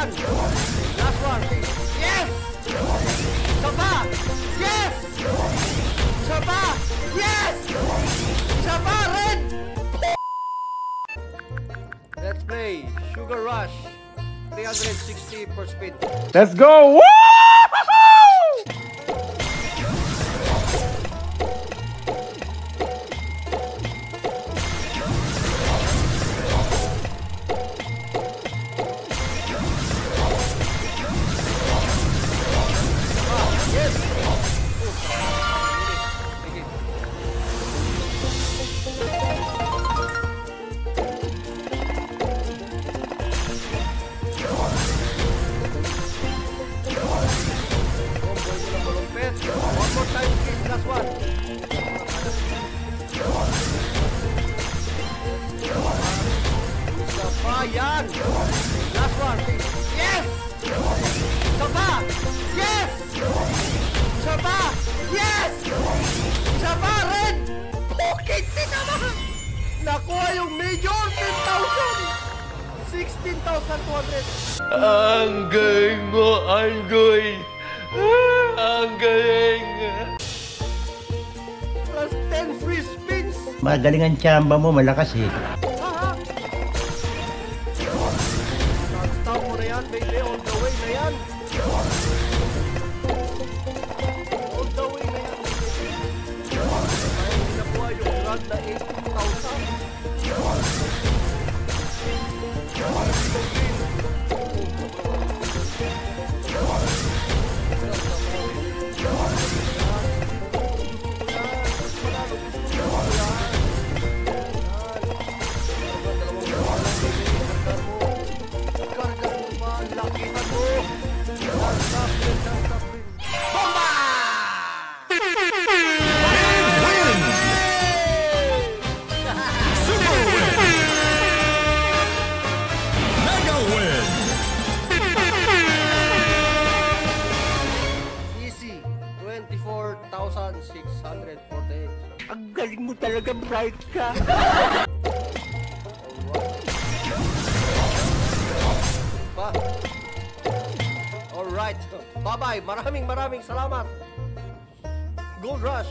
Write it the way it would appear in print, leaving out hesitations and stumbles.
yan! Last one! Yes! Saba! Yes! Saba! Yes! Saba! Red! Let's play Sugar Rush 360 per spin. Let's go! Woo! One more time, please. Last one. Saba yan! Last one. Yes! Saba! Yes! Saba! Yes! Saba! Red! Bukit si Saba! Nakuha yung major 10,000! 16,200. Ang galing mo, Andoy! Ang galing! Plus 10 free spins! Magaling ang tsamba mo, malakas eh. Haha! Non-stop mo na yan, baby. All the way na yan. All the way na yan. Kaya hindi nakuha yung run na 24,648. Ang galing mo talaga, bright ka. Alright. Bye-bye. Maraming salamat. Gold Rush.